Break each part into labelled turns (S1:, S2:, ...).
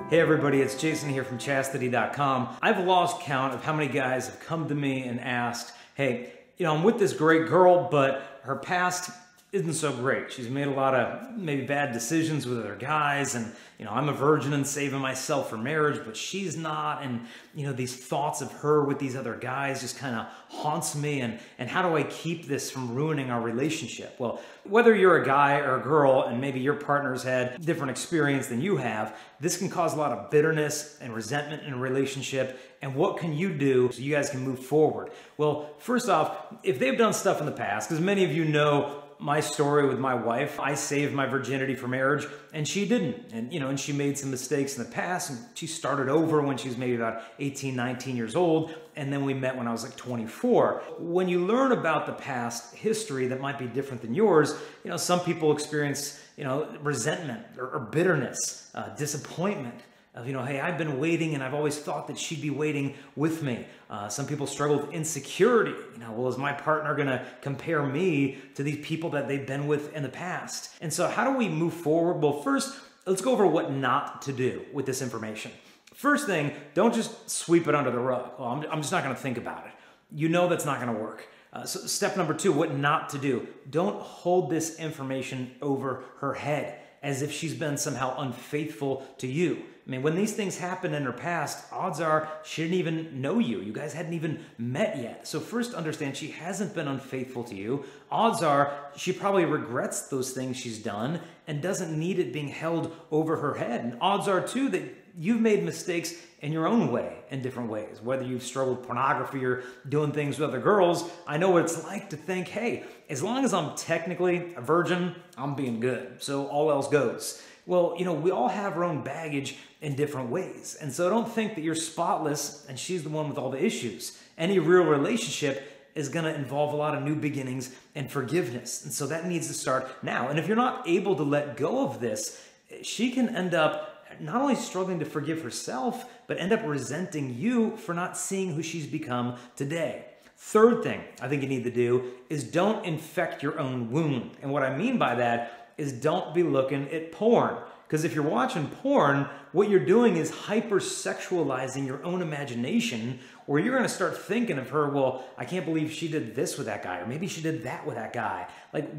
S1: Hey everybody, it's Jason here from Chastity.com. I've lost count of how many guys have come to me and asked, hey, I'm with this great girl, but her past isn't so great. She's made a lot of maybe bad decisions with other guys, and I'm a virgin and saving myself for marriage, but she's not, and these thoughts of her with these other guys just kind of haunts me, and how do I keep this from ruining our relationship? Well, whether you're a guy or a girl and maybe your partner's had different experience than you have, this can cause a lot of bitterness and resentment in a relationship. And what can you do so you guys can move forward? Well, first off, if they've done stuff in the past, because many of you know my story with my wife, I saved my virginity for marriage and she didn't. And she made some mistakes in the past, and she started over when she was maybe about 18, 19 years old. And then we met when I was like 24. When you learn about the past history that might be different than yours, some people experience, resentment or bitterness, disappointment. Hey, I've been waiting and I've always thought that she'd be waiting with me. Some people struggle with insecurity. Well, is my partner going to compare me to these people that they've been with in the past? And so how do we move forward? Well, first, let's go over what not to do with this information. First thing, don't just sweep it under the rug. Well, I'm just not going to think about it. That's not going to work. So step number 2, what not to do. Don't hold this information over her head as if she's been somehow unfaithful to you. When these things happened in her past, odds are she didn't even know you. You guys hadn't even met yet. So first understand she hasn't been unfaithful to you. Odds are she probably regrets those things she's done and doesn't need it being held over her head. And odds are too that you've made mistakes in your own way, in different ways. Whether you've struggled with pornography or doing things with other girls, I know what it's like to think, hey, as long as I'm technically a virgin, I'm being good. So all else goes. Well, we all have our own baggage in different ways. And so don't think that you're spotless and she's the one with all the issues. Any real relationship is going to involve a lot of new beginnings and forgiveness. And so that needs to start now. And if you're not able to let go of this, she can end up not only struggling to forgive herself, but end up resenting you for not seeing who she's become today. Third thing I think you need to do is don't infect your own wound. And what I mean by that is don't be looking at porn. Because if you're watching porn, what you're doing is hypersexualizing your own imagination, where you're going to start thinking of her, well, I can't believe she did this with that guy, or maybe she did that with that guy.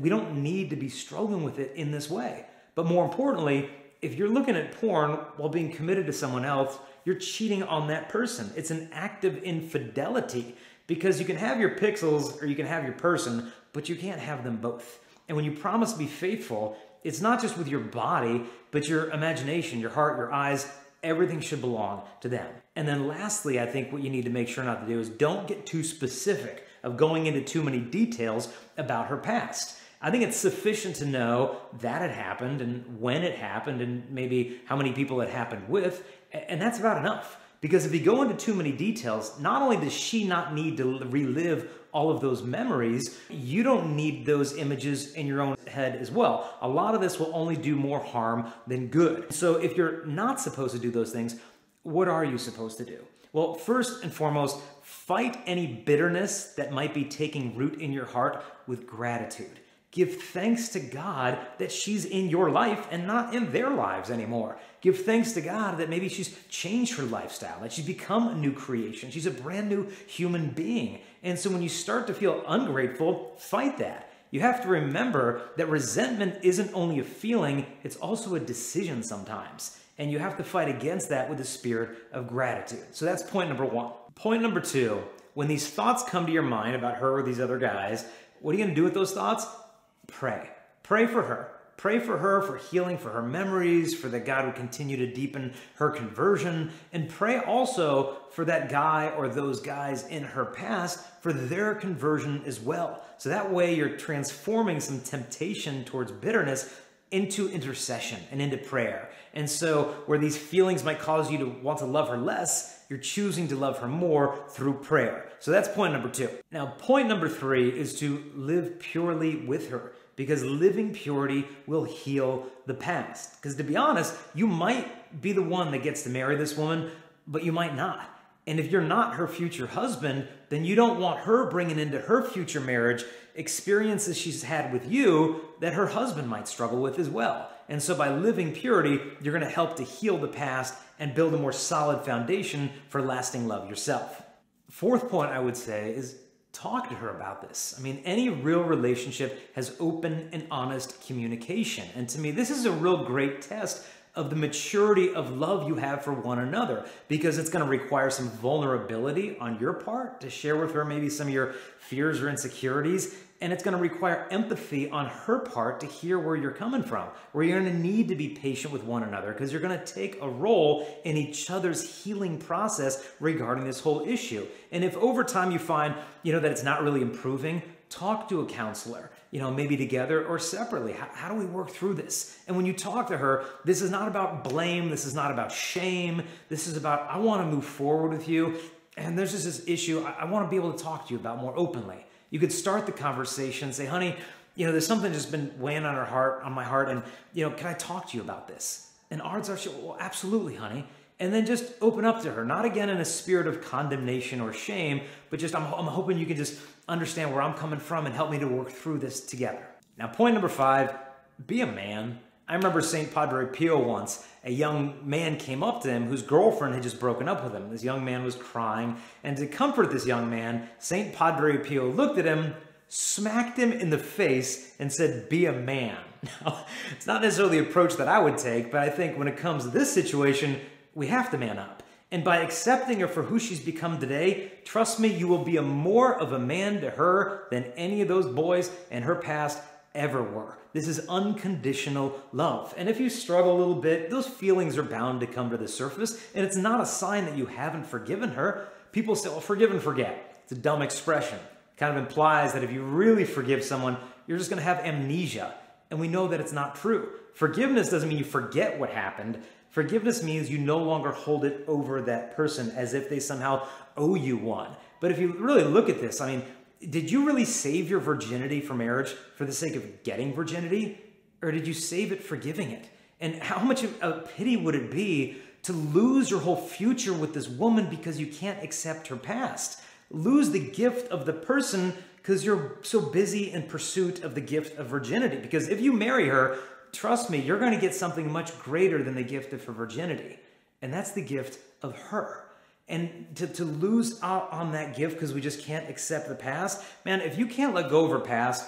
S1: We don't need to be struggling with it in this way. But more importantly, if you're looking at porn while being committed to someone else, you're cheating on that person. It's an act of infidelity, because you can have your pixels or you can have your person, but you can't have them both. And when you promise to be faithful, it's not just with your body, but your imagination, your heart, your eyes, everything should belong to them. And then lastly, I think what you need to make sure not to do is don't get too specific of going into too many details about her past. I think it's sufficient to know that it happened and when it happened and maybe how many people it happened with, and that's about enough. Because if you go into too many details, not only does she not need to relive all of those memories, you don't need those images in your own head as well. A lot of this will only do more harm than good. So if you're not supposed to do those things, what are you supposed to do? Well, first and foremost, fight any bitterness that might be taking root in your heart with gratitude. Give thanks to God that she's in your life and not in their lives anymore. Give thanks to God that maybe she's changed her lifestyle, that she's become a new creation. She's a brand new human being. And so when you start to feel ungrateful, fight that. You have to remember that resentment isn't only a feeling, it's also a decision sometimes. And you have to fight against that with the spirit of gratitude. So that's point number 1. Point number 2, when these thoughts come to your mind about her or these other guys, what are you going to do with those thoughts? Pray. Pray for her. Pray for her, for healing, for her memories, for that God would continue to deepen her conversion. And pray also for that guy or those guys in her past for their conversion as well. So that way you're transforming some temptation towards bitterness into intercession and into prayer. And so where these feelings might cause you to want to love her less, you're choosing to love her more through prayer. So that's point number 2. Now, point number 3 is to live purely with her, because living purity will heal the past. Because to be honest, you might be the one that gets to marry this woman, but you might not. And if you're not her future husband, then you don't want her bringing into her future marriage experiences she's had with you that her husband might struggle with as well. And so by living purity, you're going to help to heal the past and build a more solid foundation for lasting love yourself. Fourth point I would say is talk to her about this. I mean, any real relationship has open and honest communication. And to me, this is a real great test of the maturity of love you have for one another, because it's going to require some vulnerability on your part to share with her maybe some of your fears or insecurities. And it's going to require empathy on her part to hear where you're coming from, where you're going to need to be patient with one another because you're going to take a role in each other's healing process regarding this whole issue. And if over time you find, that it's not really improving, talk to a counselor, maybe together or separately. How do we work through this? And when you talk to her, this is not about blame. This is not about shame. This is about, I want to move forward with you. And there's just this issue I want to be able to talk to you about more openly. You could start the conversation, say, honey, there's something just been weighing on my heart, and, can I talk to you about this? And odds are, well, absolutely, honey. And then just open up to her, not again in a spirit of condemnation or shame, but just I'm hoping you can just understand where I'm coming from and help me to work through this together. Now, point number 5, be a man. I remember St. Padre Pio once, a young man came up to him whose girlfriend had just broken up with him. This young man was crying, and to comfort this young man, St. Padre Pio looked at him, smacked him in the face, and said, be a man. Now, it's not necessarily the approach that I would take, but I think when it comes to this situation, we have to man up. And by accepting her for who she's become today, trust me, you will be more of a man to her than any of those boys in her past ever were. This is unconditional love. And if you struggle a little bit, those feelings are bound to come to the surface, and it's not a sign that you haven't forgiven her. People say, well, forgive and forget. It's a dumb expression. It kind of implies that if you really forgive someone, you're just going to have amnesia. And we know that it's not true. Forgiveness doesn't mean you forget what happened. Forgiveness means you no longer hold it over that person as if they somehow owe you one. But if you really look at this, I mean, did you really save your virginity for marriage for the sake of getting virginity? Or did you save it for giving it? And how much of a pity would it be to lose your whole future with this woman because you can't accept her past? Lose the gift of the person because you're so busy in pursuit of the gift of virginity. Because if you marry her, trust me, you're going to get something much greater than the gift of her virginity. And that's the gift of her. And to lose out on that gift because we just can't accept the past, man, if you can't let go of her past,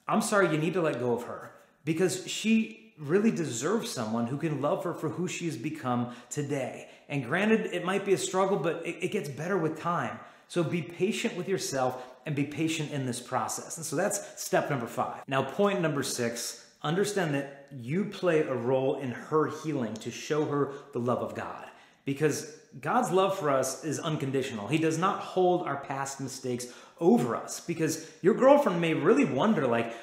S1: I'm sorry, you need to let go of her. Because she really deserves someone who can love her for who she has become today. And granted, it might be a struggle, but it gets better with time. So be patient with yourself and be patient in this process. And so that's step number 5. Now, point number 6, understand that you play a role in her healing to show her the love of God. Because God's love for us is unconditional. He does not hold our past mistakes over us. Because your girlfriend may really wonder, like,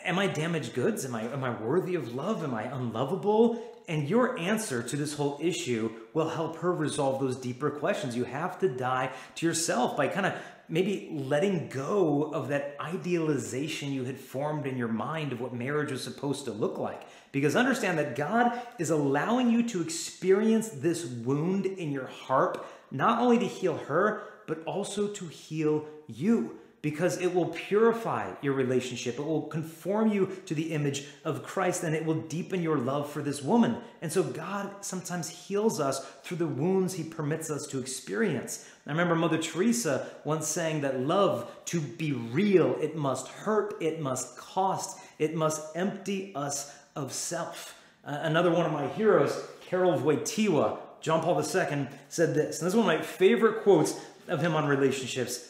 S1: am I damaged goods? Am I worthy of love? Am I unlovable? And your answer to this whole issue will help her resolve those deeper questions. You have to die to yourself by kind of maybe letting go of that idealization you had formed in your mind of what marriage was supposed to look like. Because understand that God is allowing you to experience this wound in your heart, not only to heal her, but also to heal you. Because it will purify your relationship. It will conform you to the image of Christ, and it will deepen your love for this woman. And so God sometimes heals us through the wounds he permits us to experience. I remember Mother Teresa once saying that love, to be real, it must hurt, it must cost, it must empty us of self. Another one of my heroes, Karol Wojtyła, John Paul II, said this, and this is one of my favorite quotes of him on relationships.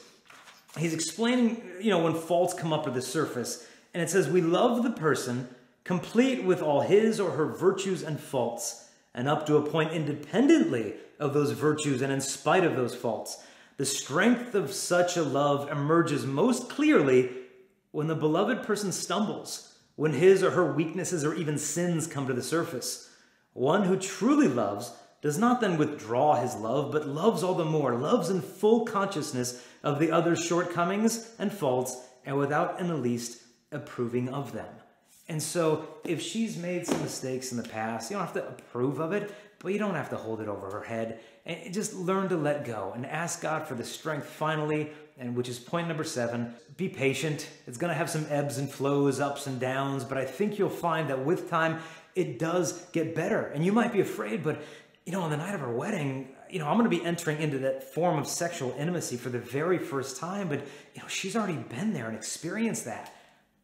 S1: He's explaining, when faults come up to the surface, and it says, we love the person complete with all his or her virtues and faults, and up to a point independently of those virtues and in spite of those faults. The strength of such a love emerges most clearly when the beloved person stumbles, when his or her weaknesses or even sins come to the surface. One who truly loves does not then withdraw his love, but loves all the more, loves in full consciousness of the other's shortcomings and faults, and without in the least approving of them. And so if she's made some mistakes in the past, you don't have to approve of it, but you don't have to hold it over her head. And just learn to let go and ask God for the strength finally, and which is point number 7. Be patient. It's going to have some ebbs and flows, ups and downs, but I think you'll find that with time, it does get better. And you might be afraid, but on the night of our wedding, I'm going to be entering into that form of sexual intimacy for the very first time, but she's already been there and experienced that.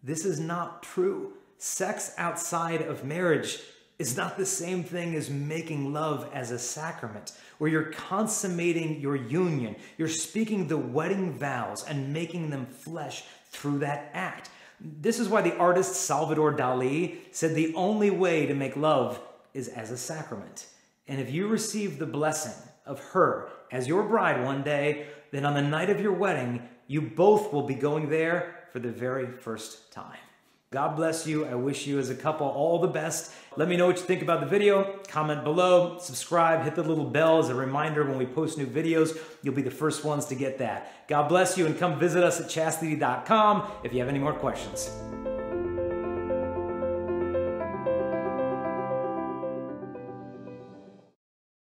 S1: This is not true. Sex outside of marriage is not the same thing as making love as a sacrament, where you're consummating your union. You're speaking the wedding vows and making them flesh through that act. This is why the artist Salvador Dali said the only way to make love is as a sacrament. And if you receive the blessing of her as your bride one day, then on the night of your wedding, you both will be going there for the very first time. God bless you. I wish you as a couple all the best. Let me know what you think about the video. Comment below, subscribe, hit the little bell as a reminder when we post new videos. You'll be the first ones to get that. God bless you, and come visit us at chastity.com if you have any more questions.